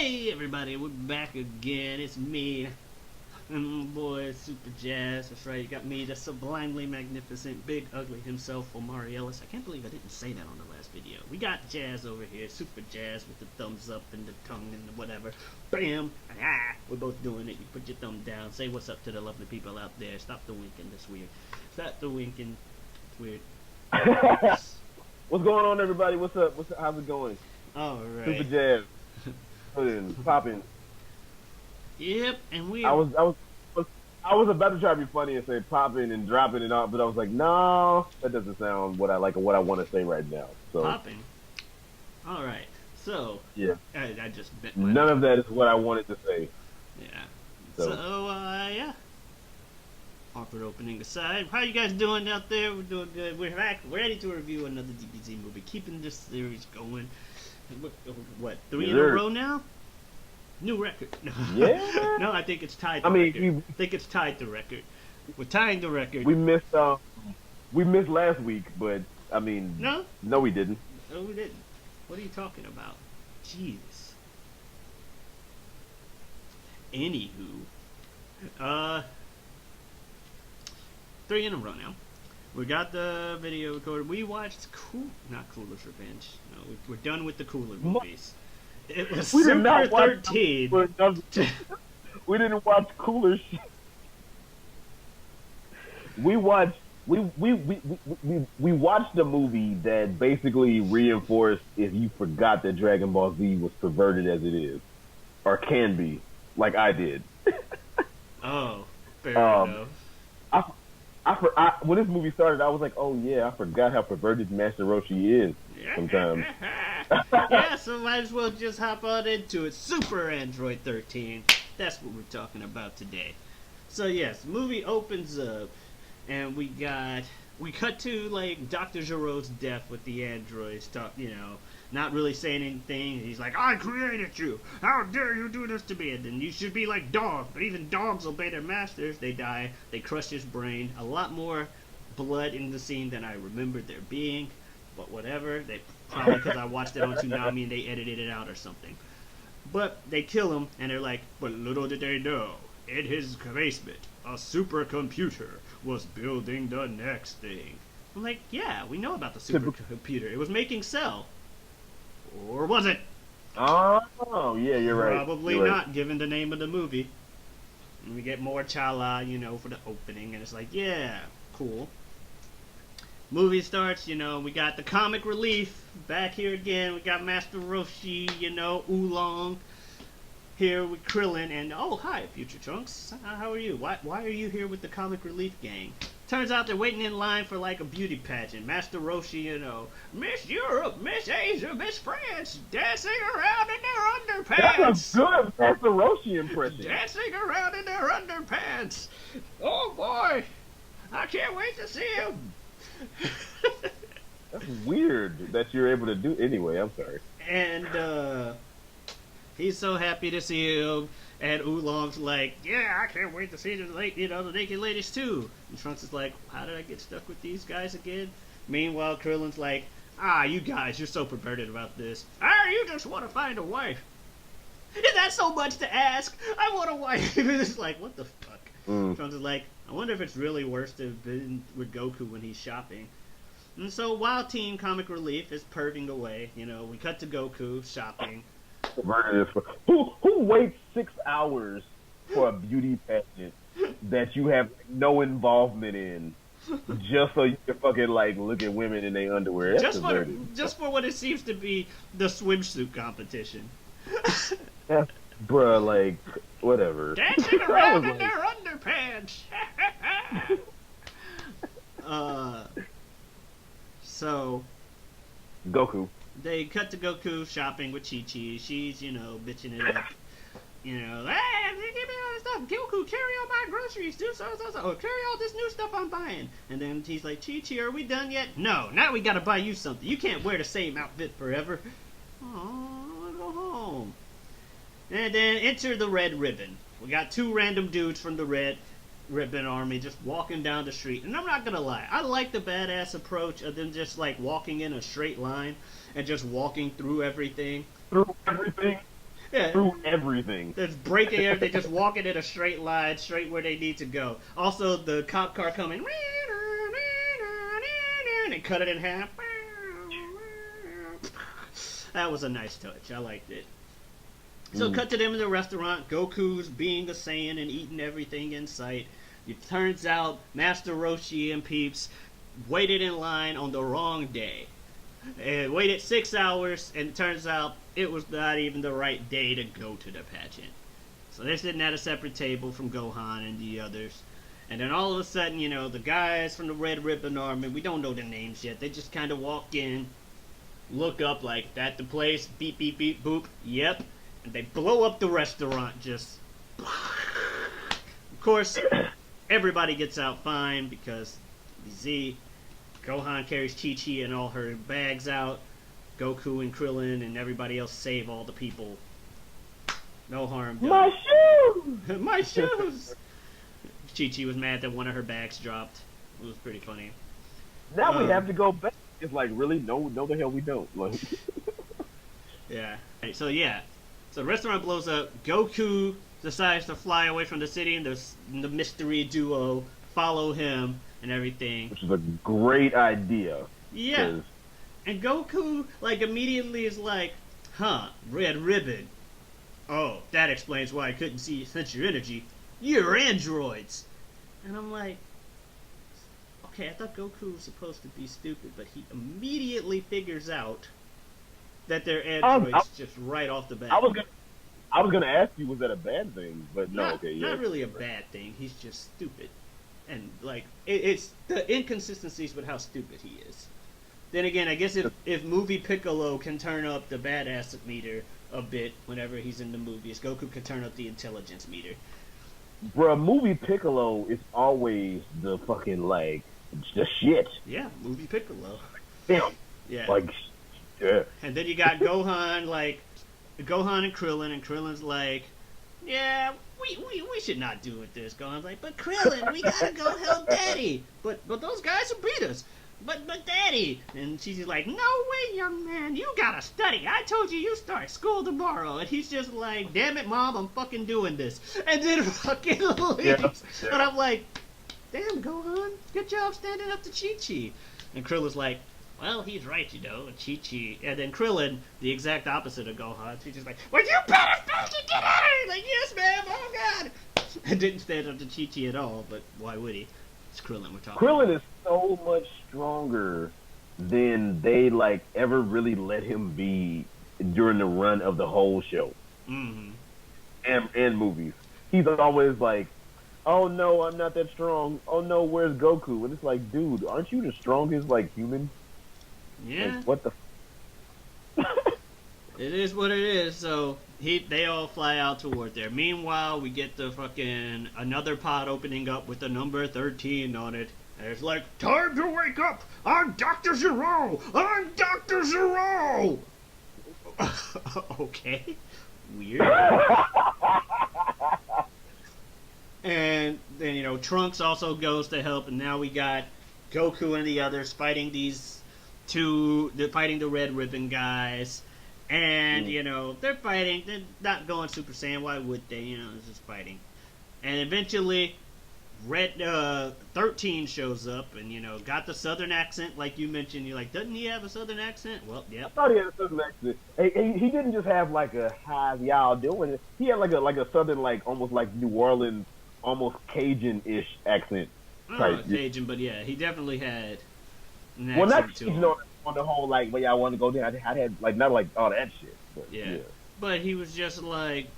Hey everybody, we're back again. It's me, and my boy Super Jazz. That's right, you got me, the sublimely magnificent, big ugly himself, Omari Ellis. I can't believe I didn't say that on the last video. We got Jazz over here, Super Jazz with the thumbs up and the tongue and the whatever. Bam! We're both doing it. You put your thumb down. Say what's up to the lovely people out there. Stop the winking. That's weird. Stop the winking. It's weird. What's going on, everybody? What's up? How's it going? All right. Super Jazz. Popping. Yep, and we. I was about to try to be funny and say popping and dropping and all, but I was like, no, that doesn't sound what I like or what I want to say right now. So popping. All right. So. Yeah. I just bit my none of that is what I wanted to say. Yeah. So yeah. Awkward opening aside. How you guys doing out there? We're doing good. We're back, ready to review another DBZ movie. Keeping this series going. What? 3 in a row now? New record. Yeah. No, I think it's tied. I think it's tied the record. We're tying the record. We missed last week, but I mean, no, we didn't. No, we didn't. What are you talking about? Jesus. Anywho, 3 in a row now. We got the video recorded. We watched not Cooler's Revenge. No, we're done with the Cooler movies. It was Super 13. We didn't watch Cooler shit. We watched a movie that basically reinforced if you forgot that Dragon Ball Z was perverted as it is, or can be, like I did. Oh, fair enough. When this movie started, I was like, oh yeah, I forgot how perverted Master Roshi is sometimes. Yeah, so might as well just hop on into it. Super Android 13. That's what we're talking about today. So yes, the movie opens up, and we cut to like Dr. Giro's death with the androids, not really saying anything. He's like, I created you. How dare you do this to me? And then you should be like dogs. But even dogs obey their masters. They die. They crush his brain. A lot more blood in the scene than I remembered there being. But whatever. They probably because I watched it on Toonami and they edited it out or something. But they kill him and they're like, but little did they know, in his basement, a supercomputer was building the next thing. I'm like, yeah, we know about the supercomputer. It was making Cell. Or was it? Oh, yeah, you're right. Probably not, given the name of the movie. And we get more Chala, for the opening, and it's like, yeah, cool. Movie starts, we got the comic relief back here again. We got Master Roshi, Oolong here with Krillin, and oh, hi, Future Trunks. How are you? Why are you here with the comic relief gang? Turns out they're waiting in line for like a beauty pageant. Master Roshi, Miss Europe, Miss Asia, Miss France, dancing around in their underpants. That's a good Master Roshi impression. Dancing around in their underpants. Oh boy, I can't wait to see him. That's weird that you're able to do. Anyway, I'm sorry. And he's so happy to see him. And Oolong's like, yeah, I can't wait to see the naked ladies too. And Trunks is like, how did I get stuck with these guys again? Meanwhile, Krillin's like, you guys, you're so perverted about this. You just want to find a wife. Is that so much to ask? I want a wife. It's like, what the fuck? Trunks is like, I wonder if it's really worse to have been with Goku when he's shopping. And so while Team Comic Relief is perving away, we cut to Goku shopping. Who waits 6 hours for a beauty pageant that you have no involvement in, just so you can fucking like look at women in their underwear? That's just for what it seems to be the swimsuit competition. Bruh, like whatever. Dancing around in their underpants. So Goku. They cut to Goku shopping with Chi-Chi. She's, bitching it up. Hey, give me all this stuff. Goku, carry all my groceries. Do so. Or carry all this new stuff I'm buying. And then he's like, Chi-Chi, are we done yet? No, now we gotta buy you something. You can't wear the same outfit forever. Oh, I wanna go home. And then enter the Red Ribbon. We got 2 random dudes from the Red Ribbon Army just walking down the street. And I'm not gonna lie, I like the badass approach of them just like walking in a straight line and just walking through everything. Yeah. through everything. There's breaking everything, just walking in a straight line, straight where they need to go. Also, the cop car coming, and they cut it in half. That was a nice touch. I liked it. So cut to them in the restaurant. Goku's being a Saiyan and eating everything in sight. It turns out Master Roshi and Peeps waited in line on the wrong day. And waited 6 hours, and it turns out it was not even the right day to go to the pageant. So they're sitting at a separate table from Gohan and the others. And then all of a sudden, you know, the guys from the Red Ribbon Army, we don't know their names yet. They just kind of walk in, look up like, that the place, beep, beep, beep, boop, yep. And they blow up the restaurant just... Of course, everybody gets out fine because Gohan carries Chi-Chi and all her bags out. Goku and Krillin and everybody else save all the people. No harm done. My shoes! My shoes! Chi-Chi was mad that one of her bags dropped. It was pretty funny. Now we have to go back. It's like, really? No, the hell we don't. Like, yeah. So the restaurant blows up. Goku decides to fly away from the city, and the mystery duo follow him and everything. which is a great idea. Yeah. And Goku, like, immediately is like, huh, Red Ribbon. Oh, that explains why I couldn't sense your energy. You're androids. And I'm like, okay, I thought Goku was supposed to be stupid, but he immediately figures out that they're androids just right off the bat. I was gonna ask you, was that a bad thing? But no, Not really a bad thing. He's just stupid. And, like, it's the inconsistencies with how stupid he is. Then again, I guess if Movie Piccolo can turn up the badass meter a bit whenever he's in the movies, Goku can turn up the intelligence meter. Bruh, Movie Piccolo is always the fucking, like, the shit. Yeah, Movie Piccolo. Damn. Yeah. Like, yeah. And then you got Gohan, like, Gohan and Krillin's like, yeah, we should not do with this. Gohan's like, but Krillin, we gotta go help Daddy. But those guys will beat us. But Daddy. And she's like, no way, young man, you gotta study. I told you start school tomorrow. And he's just like, damn it, Mom, I'm fucking doing this. And then fucking leaves. Yeah. And I'm like, damn, Gohan, good job standing up to Chi-Chi. And Krillin's like, well, he's right, you know, Chi-Chi. And then Krillin, the exact opposite of Gohan, she's just like, well, you better fucking get out of here! Like, yes, ma'am, oh god! And didn't stand up to Chi-Chi at all, but why would he? It's Krillin we're talking about. Krillin is so much stronger than they, like, ever really let him be during the run of the whole show. Mm-hmm. And movies. He's always like, oh no, I'm not that strong. Oh no, where's Goku? And it's like, dude, aren't you the strongest, like, human? Yeah. Like, what the It is what it is, so they all fly out toward there. Meanwhile, we get the fucking another pod opening up with the number 13 on it. And it's like, time to wake up! I'm Dr. Zero! I'm Dr. Zero! Okay. Weird. And then, you know, Trunks also goes to help, and now we got Goku and the others fighting fighting the Red Ribbon guys. And, you know, they're fighting. They're not going Super Saiyan. Why would they? You know, it's just fighting. And eventually, 13 shows up and, you know, got the southern accent like you mentioned. You're like, doesn't he have a southern accent? Well, yep. I thought he had a southern accent. He didn't just have, like, a how's y'all doing. He had, like a southern, like, almost like New Orleans, almost Cajun-ish accent. I don't know if Cajun, but yeah, he definitely had an accent. Well, not to Cajun him. on the whole, like, where y'all want to go there. I had, like, not like all that shit. But, Yeah. But he was just like...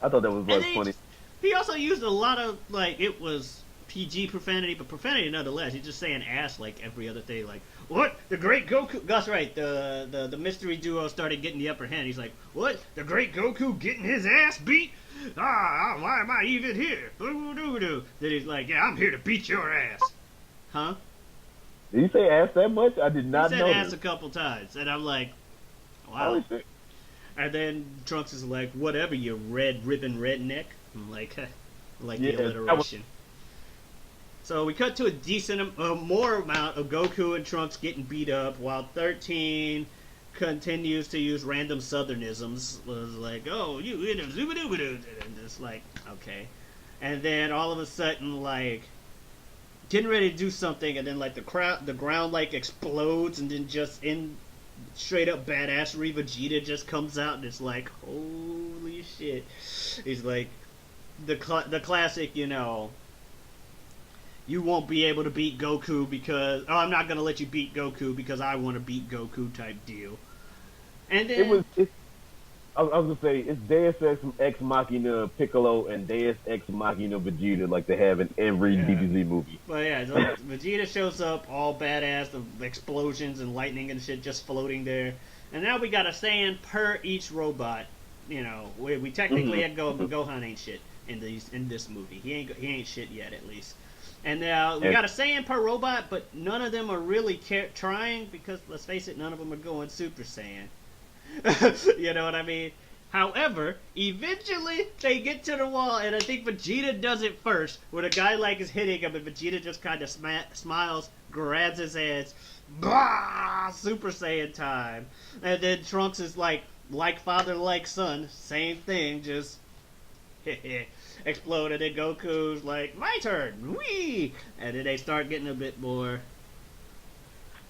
I thought that was, like, funny. He also used a lot of, like, it was PG profanity, but profanity nonetheless. He's just saying ass like every other thing. Like, what? The great Goku... That's right. The mystery duo started getting the upper hand. He's like, what? The great Goku getting his ass beat? Why am I even here? Boo-doo-doo. Then he's like, yeah, I'm here to beat your ass. Huh? Did he say ass that much? I did not know. He said ass a couple times. And I'm like, wow. Holy shit. And then Trunks is like, whatever, you red ribbon redneck. I'm like, the alliteration. So we cut to a decent, more amount of Goku and Trunks getting beat up, while 13 continues to use random southernisms. Was like, oh, you know, and it's like, okay. And then all of a sudden, like, getting ready to do something, and then like the ground like explodes, and then just in straight up badassery, Vegeta just comes out, and it's like, holy shit. He's like the classic, you know, you won't be able to beat Goku because I'm not gonna let you beat Goku because I want to beat Goku type deal. And It then was. I was gonna say it's Deus Ex Machina Piccolo and Deus Ex Machina Vegeta, like they have in every Yeah. DBZ movie. But yeah, so Vegeta shows up all badass, the explosions and lightning and shit just floating there. And now we got a Saiyan per each robot. You know, we technically had Gohan ain't shit in this movie. He ain't shit yet, at least. And now we got a Saiyan per robot, but none of them are really trying because let's face it, none of them are going Super Saiyan. You know what I mean? However, eventually they get to the wall, and I think Vegeta does it first, where the guy like is hitting him, and Vegeta just kind of smiles, grabs his hands, bah! Super Saiyan time, and then Trunks is like father, like son, same thing, just exploded, and Goku's like, my turn, wee, and then they start getting a bit more.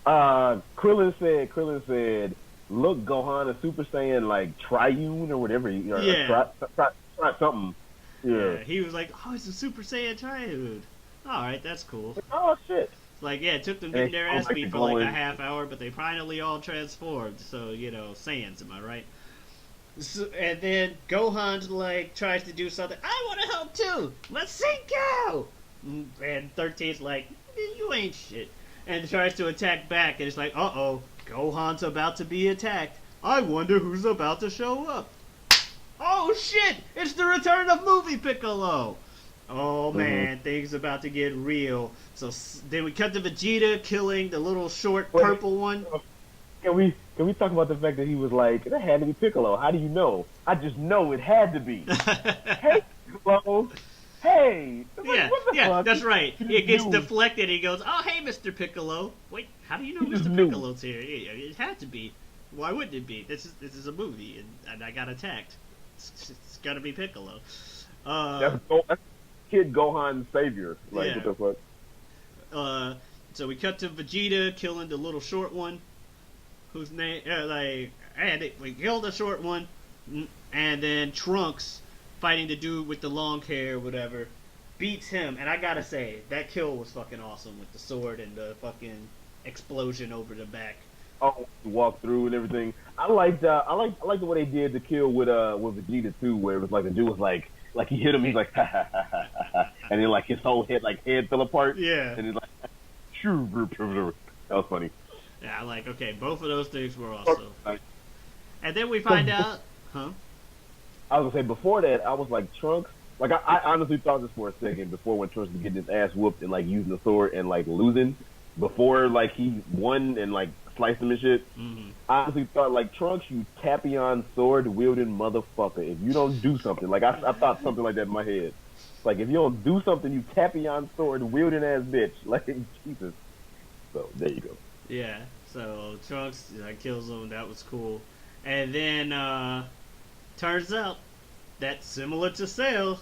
Krillin said, look, Gohan is Super Saiyan like Triune or whatever. Yeah. Try something. Yeah. He was like, oh, it's a Super Saiyan Triune. Alright, that's cool. Oh shit. Like, yeah, it took them getting their ass beat for like a half hour, but they finally all transformed. So, you know, Saiyans, am I right? So, and then Gohan's like, tries to do something. I want to help too! Let's go! And 13's like, you ain't shit. And tries to attack back, and it's like, uh-oh, Gohan's about to be attacked. I wonder who's about to show up. Oh shit! It's the return of Movie Piccolo! Oh man, things about to get real. So then we cut to Vegeta killing the little short purple one. Can we talk about the fact that he was like, that had to be Piccolo? How do you know? I just know it had to be. Hey, Piccolo. Hey. Yeah, fuck? that's right. It gets deflected. He goes, "Oh, hey, Mr. Piccolo." Wait, how do you know Mr. Piccolo's here? It had to be. Why wouldn't it be? This is a movie, and I got attacked. It's got to be Piccolo. That's Kid Gohan's savior. Like, yeah. what the fuck? So we cut to Vegeta killing the little short one, whose name we killed the short one, and then Trunks fighting the dude with the long hair, whatever, beats him. And I gotta say, that kill was fucking awesome with the sword and the fucking explosion over the back. Oh, walk through and everything. I like the way they did the kill with Vegeta too, where it was like the dude was like he hit him, he's like ha ha ha ha ha, and then like his whole head fell apart. Yeah. And he's like, shoo, that was funny. Yeah, like, okay, both of those things were awesome. And then we find out, huh? I was gonna say before that, I was like Trunks. Like I honestly thought this for a second before when Trunks was getting his ass whooped and like using the sword and like losing. Before like he won and like sliced him and shit. Mm-hmm. I honestly thought like Trunks, you Tapion sword wielding motherfucker. If you don't do something, like I thought something like that in my head. Like if you don't do something, you Tapion sword wielding ass bitch. Like Jesus. So there you go. Yeah. So Trunks kills him. That was cool. And then turns out that similar to Cell,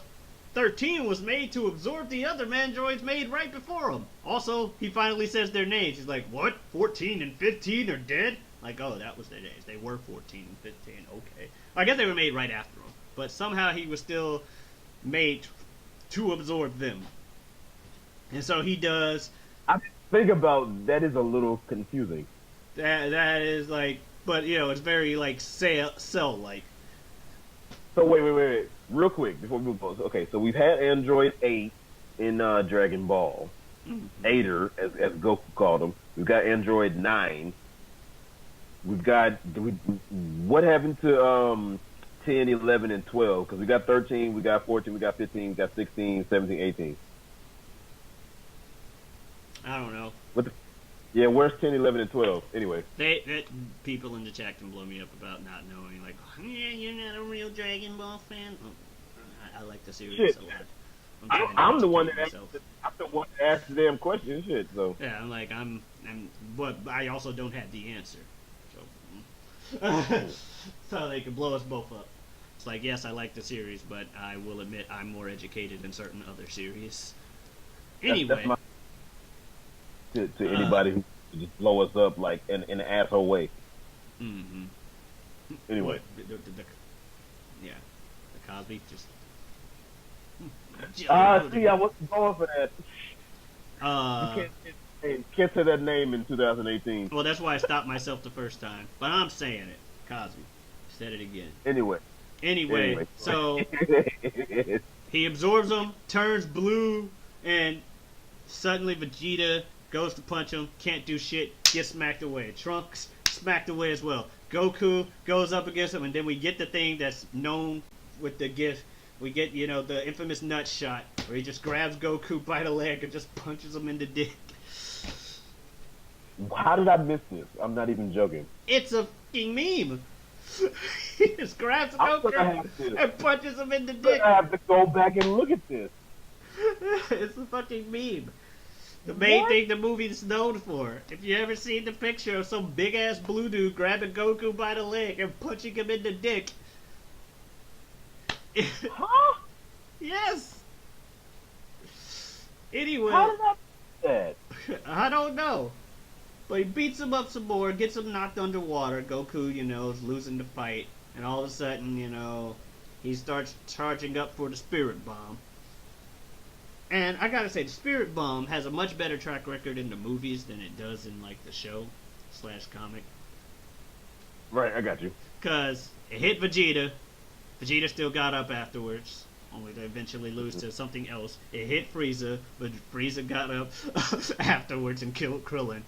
13 was made to absorb the other mandroids made right before him. Also, he finally says their names. He's like, what? 14 and 15 are dead? Like, oh, that was their names. They were 14 and 15. Okay. I guess they were made right after him. But somehow he was still made to absorb them. And so he does. I think about that is a little confusing. That is like, but you know, it's very like Cell-like. So wait. Real quick, before we move on. Okay, so we've had Android 8 in Dragon Ball. Mm-hmm. Aider, as Goku called him. We've got Android 9. We've got... what happened to 10, 11, and 12? Because we got 13, we got 14, we got 15, we got 16, 17, 18. I don't know. Yeah, where's 10, 11, and 12? Anyway. People in the chat can blow me up about not knowing. Like, yeah, you're not a real Dragon Ball fan. Oh, I like the series shit. a lot. I'm the one that asked the damn question. Shit. So yeah, but I also don't have the answer. So so they can blow us both up. It's like, yes, I like the series, but I will admit I'm more educated in certain other series. That's Anyway, my to uh, anybody who just blow us up like in an asshole way. mm-hmm. Anyway, What? Yeah, the Cosby just. see, I wasn't going for that. You Uh, can't say that name in 2018. well, that's why I stopped myself the first time, but I'm saying it. Cosby, said it again. Anyway, Anyway, anyway. so he absorbs them, turns blue, and suddenly Vegeta goes to punch him, can't do shit, gets smacked away. Trunks smacked away as well. Goku goes up against him, and then we get the thing that's known with the gift. We get, the infamous nut shot, where he just grabs Goku by the leg and just punches him in the dick. How did I miss this? I'm not even joking. It's a fucking meme. He just grabs Goku and punches him in the dick. I have to go back and look at this. It's a fucking meme. The main thing the movie's known for. If you ever seen the picture of some big ass blue dude grabbing Goku by the leg and punching him in the dick. Huh? Yes. Anyway, How did I miss that? I don't know. But he beats him up some more, gets him knocked underwater. Goku, is losing the fight. And all of a sudden, he starts charging up for the Spirit Bomb. And I gotta say, the Spirit Bomb has a much better track record in the movies than it does in, like, the show / comic. Right, I got you. Because it hit Vegeta. Vegeta still got up afterwards, only to eventually lose to something else. It hit Frieza, but Frieza got up afterwards and killed Krillin.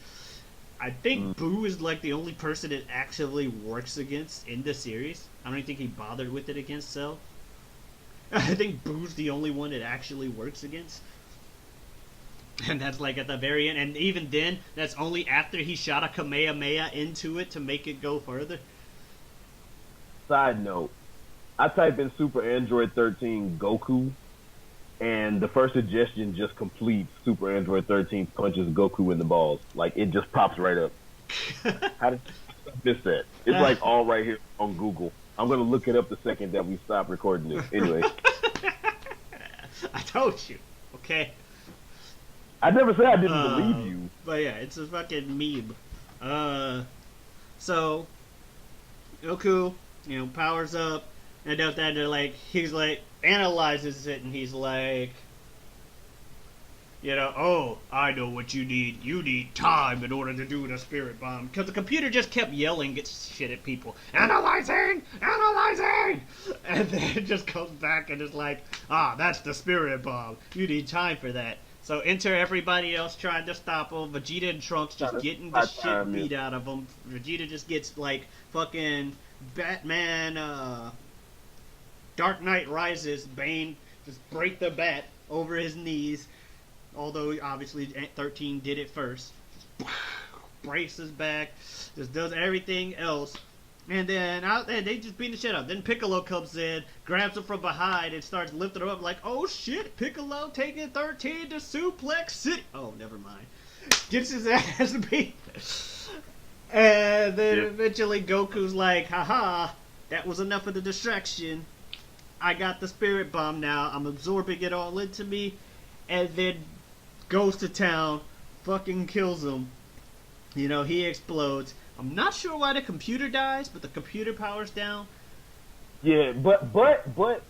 I think Boo is like the only person it actually works against in the series. I don't even think he bothered with it against Cell. I think Boo's the only one it actually works against. And that's like at the very end. And even then, that's only after he shot a Kamehameha into it to make it go further. Side note, I type in Super Android 13 Goku, and the first suggestion just completes Super Android 13 punches Goku in the balls. Like, it just pops right up. How did I miss that? It's like all right here on Google. I'm going to look it up the second that we stop recording this. Anyway. I told you, okay? I never said I didn't believe you. But yeah, it's a fucking meme. So, Goku, powers up, and does that, he's like, analyzes it, and he's like, oh, I know what you need. You need time in order to do the Spirit Bomb. Because the computer just kept yelling shit at people. Analyzing! Analyzing! And then it just comes back and is like, that's the Spirit Bomb. You need time for that. So enter everybody else trying to stop him. Vegeta and Trunks just getting the shit beat out of him. Vegeta just gets, like, fucking Batman, Dark Knight Rises, Bane, just break the bat over his knees. Although, obviously, 13 did it first. Just breaks his back. Just does everything else. And then they just beat the shit up. Then Piccolo comes in, grabs him from behind, and starts lifting him up like, oh shit, Piccolo taking 13 to Suplex City. Oh, never mind. Gets his ass beat. And then eventually Goku's like, haha, that was enough of the distraction. I got the Spirit Bomb now. I'm absorbing it all into me. And then goes to town, fucking kills him. He explodes. I'm not sure why the computer dies, but the computer powers down. Yeah, but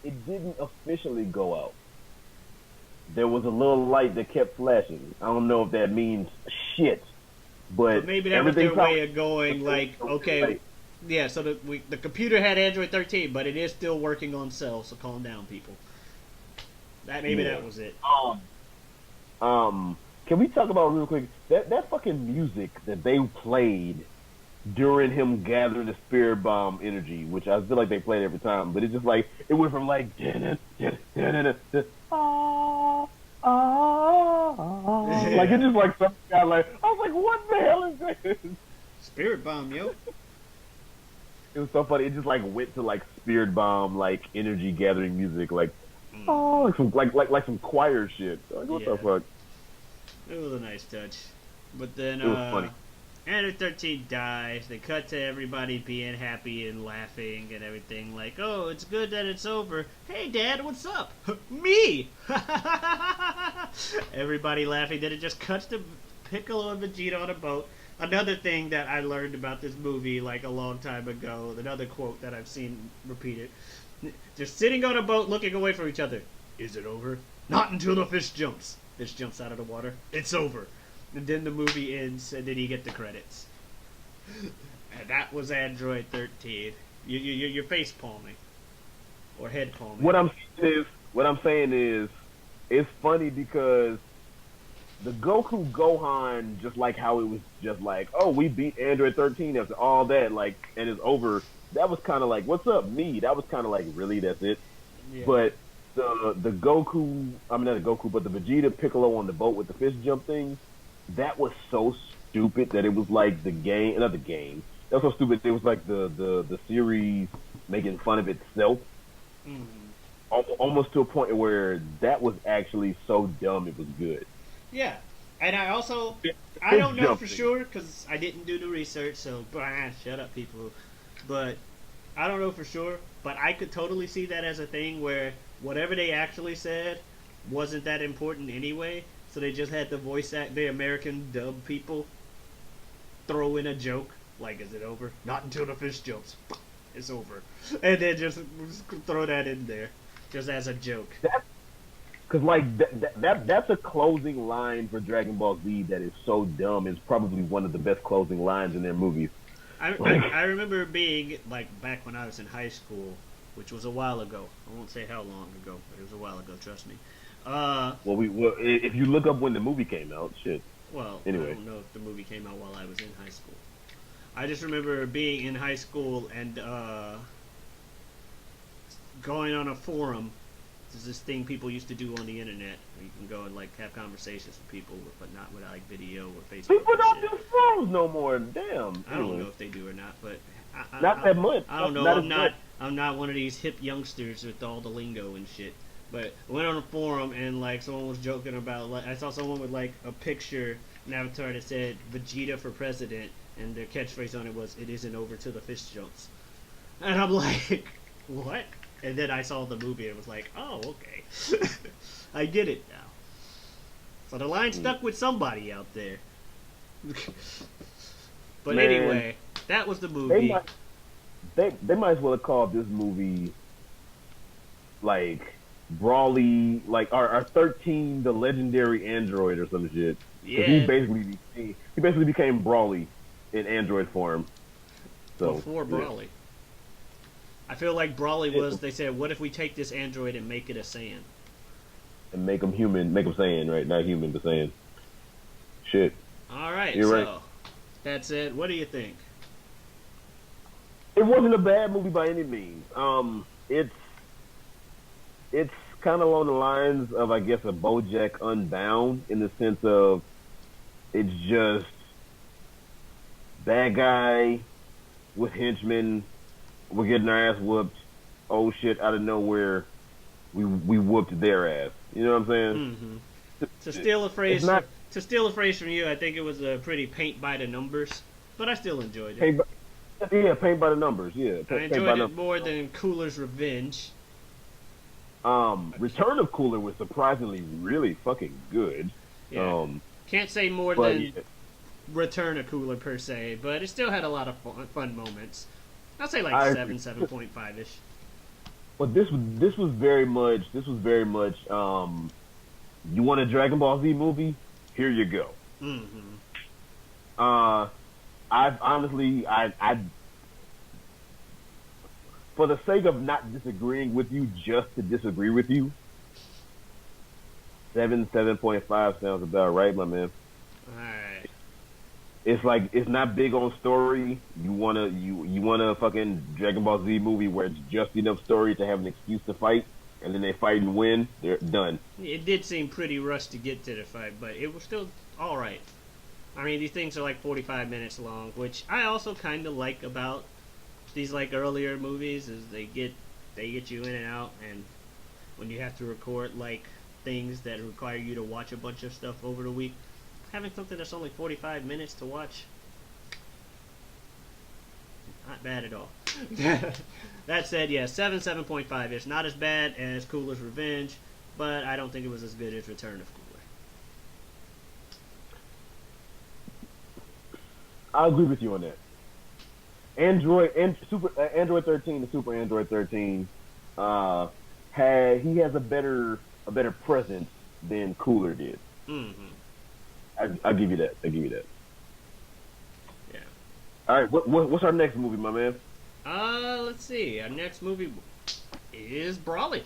it didn't officially go out. There was a little light that kept flashing. I don't know if that means shit, but maybe that was their way of going, like, okay, yeah, so the computer had Android 13, but it is still working on Cell, so calm down, people. That was it. Can we talk about real quick that fucking music that they played during him gathering the Spirit Bomb energy, which I feel like they played every time, but it's just like it went from like like it just like some guy like I was like, what the hell is this? Spirit Bomb, yo. It was so funny. It just like went to like Spirit Bomb, like energy gathering music, like like some choir shit. Like, what the fuck? It was a nice touch, but then it was funny. Android 13 dies. They cut to everybody being happy and laughing and everything. Like, oh, it's good that it's over. Hey, Dad, what's up? Me! Everybody laughing. Then it just cuts to Piccolo and Vegeta on a boat. Another thing that I learned about this movie like a long time ago, another quote that I've seen repeated. Just sitting on a boat looking away from each other. Is it over? Not until the fish jumps. Fish jumps out of the water. It's over. And then the movie ends, and then you get the credits. And that was Android 13. You're face palming. Or head palming. What I'm saying is, it's funny because the Goku Gohan, just like how it was just like, oh, we beat Android 13 after all that, like, and it's over. That was kind of like, what's up, me? That was kind of like, really, that's it. Yeah. But the Goku, I mean not the Goku, but the Vegeta Piccolo on the boat with the fish jump thing, that was so stupid that it was like the game, not the game. That was so stupid. It was like the series making fun of itself, almost to a point where that was actually so dumb it was good. Yeah, and I also, I don't know for sure because I didn't do the research, so shut up, people. But I don't know for sure, but I could totally see that as a thing where whatever they actually said wasn't that important anyway, so they just had the American dub people throw in a joke, like, is it over? Not until the fish jumps. It's over. And then just throw that in there, just as a joke. Because, like, that's a closing line for Dragon Ball Z that is so dumb. It's probably one of the best closing lines in their movies. I remember being, like, back when I was in high school, which was a while ago. I won't say how long ago, but it was a while ago, trust me. Well, if you look up when the movie came out, shit. Well, anyway. I don't know if the movie came out while I was in high school. I just remember being in high school and going on a forum. There's this thing people used to do on the internet where you can go and like have conversations with people, but not with like video or Facebook. People don't do forums no more. Damn. I don't know if they do or not, but not that much. I don't know. Not I'm not one of these hip youngsters with all the lingo and shit. But I went on a forum and like someone was joking about, like, I saw someone with like a picture, an avatar that said Vegeta for president, and their catchphrase on it was, "It isn't over till the fish jumps." And I'm like, what? And then I saw the movie and it was like, oh, okay. I get it now. So the line stuck with somebody out there. But Man, anyway, that was the movie. They might as well have called this movie like Brawly, like our 13, the legendary android or some shit. Yeah. He basically became Brawly in android form. So before Brawly. I feel like Brawly was, they said, what if we take this android and make it a Saiyan? And make him human, make him Saiyan, right? Not human, but Saiyan. Shit. Alright, You're so right. That's it. What do you think? It wasn't a bad movie by any means. It's kind of along the lines of, I guess, a BoJack Unbound, in the sense of it's just bad guy with henchmen. We're getting our ass whooped. Oh shit! Out of nowhere, we whooped their ass. You know what I'm saying? Mm-hmm. To steal a phrase from you, I think it was a pretty paint by the numbers, but I still enjoyed it. Paint by the numbers. Yeah, I enjoyed it more than Cooler's Revenge. Return of Cooler was surprisingly really fucking good. Yeah. Can't say more than Return of Cooler per se, but it still had a lot of fun moments. I'll say like 7.5 ish. But this was very much you want a Dragon Ball Z movie? Here you go. Mm-hmm. I've honestly for the sake of not disagreeing with you, just to disagree with you, 7.5 sounds about right, my man. Alright. It's like, it's not big on story. You want a fucking Dragon Ball Z movie where it's just enough story to have an excuse to fight, and then they fight and win. They're done. It did seem pretty rushed to get to the fight, but it was still alright. I mean, these things are like 45 minutes long, which I also kind of like about these like earlier movies, is they get you in and out, and when you have to record like things that require you to watch a bunch of stuff over the week, having something that's only 45 minutes to watch Not bad at all. That said, yeah, 7.5 ish. Not as bad as Cooler's Revenge, but I don't think it was as good as Return of Cooler. I agree with you on that. Android 13 and Super Android 13 has a better presence than Cooler did. Mm-hmm. I give you that. I give you that. Yeah. All right, what's our next movie, my man? Let's see. Our next movie is Brawly.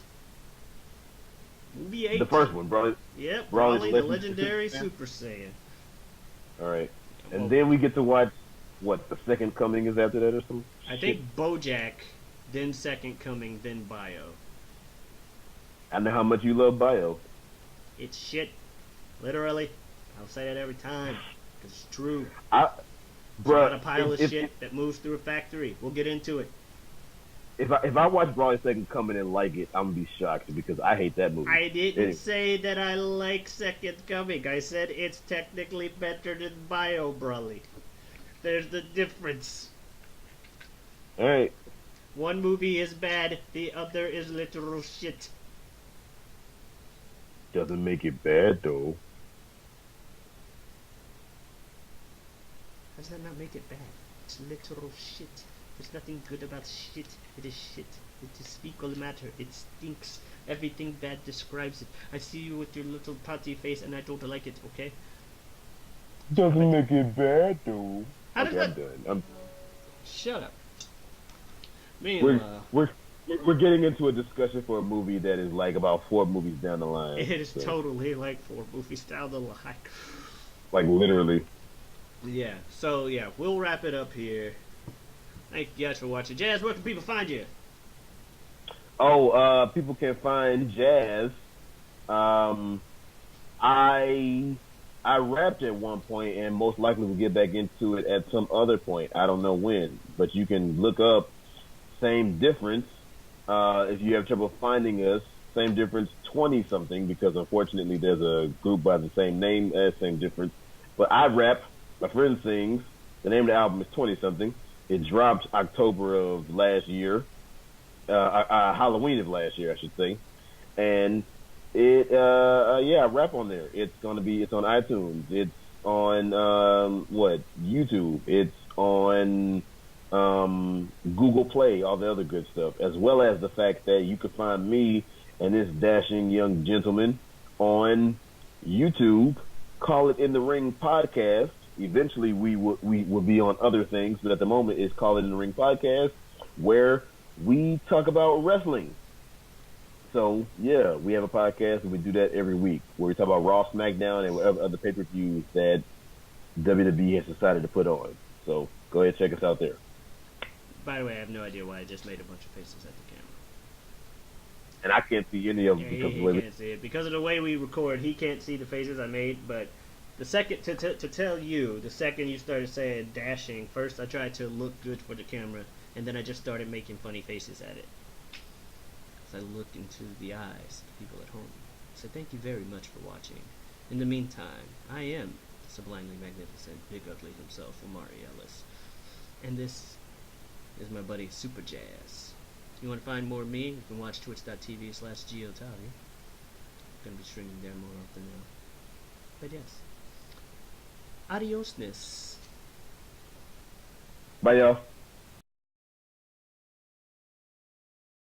Movie 8. The first one, Brawly. Yep, Brawly's Brawly, the legendary Super Saiyan. All right, and Well, then we get to watch what the second coming is after that or something. I think BoJack, then Second Coming, then Bio. I know how much you love Bio. It's shit. Literally. I'll say that every time. Because it's true. It's Bruh, not a pile of shit that moves through a factory. We'll get into it. If I watch Brawly Second Coming and like it, I'm gonna be shocked because I hate that movie. I didn't say that I like Second Coming. I said it's technically better than Bio Brawly. There's the difference. All right. One movie is bad, the other is literal shit. Doesn't make it bad though. How does that not make it bad? It's literal shit. There's nothing good about shit. It is shit. It is fecal matter. It stinks. Everything bad describes it. I see you with your little potty face and I don't like it, okay? Doesn't make it bad though. How does that... I'm done. Shut up. We're getting into a discussion for a movie that is like about 4 movies down the line. It is totally like 4 movies down the line. Like literally. Yeah, so yeah, we'll wrap it up here. Thank you guys for watching. Jazz, where can people find you? Oh, people can find Jazz. I rapped at one point and most likely will get back into it at some other point. I don't know when, but you can look up Same Difference. If you have trouble finding us, Same Difference 20 something, because unfortunately there's a group by the same name as Same Difference. But I rap, my friend sings. The name of the album is 20 something. It dropped October of last year, Halloween of last year, I should say. And I rap on there. It's on iTunes. It's on, YouTube. It's on, Google Play, all the other good stuff, as well as the fact that you can find me and this dashing young gentleman on YouTube. Call It in the Ring podcast. Eventually, we will be on other things, but at the moment, it's Call It in the Ring podcast, where we talk about wrestling. So yeah, we have a podcast and we do that every week, where we talk about Raw, SmackDown, and whatever other pay-per-views that WWE has decided to put on. So go ahead, check us out there. By the way, I have no idea why I just made a bunch of faces at the camera. And I can't see any of them Yeah, he can't see it. Because of the way we record, he can't see the faces I made, but the second, to tell you, the second you started saying dashing, first I tried to look good for the camera, and then I just started making funny faces at it. As I looked into the eyes of people at home. So thank you very much for watching. In the meantime, I am the sublimely magnificent, big ugly himself, Omari Ellis. And this is my buddy Super Jazz. If you want to find more of me, you can watch twitch.tv/GeoTally. I'm going to be streaming there more often now. But yes. Adiosness. Bye, y'all.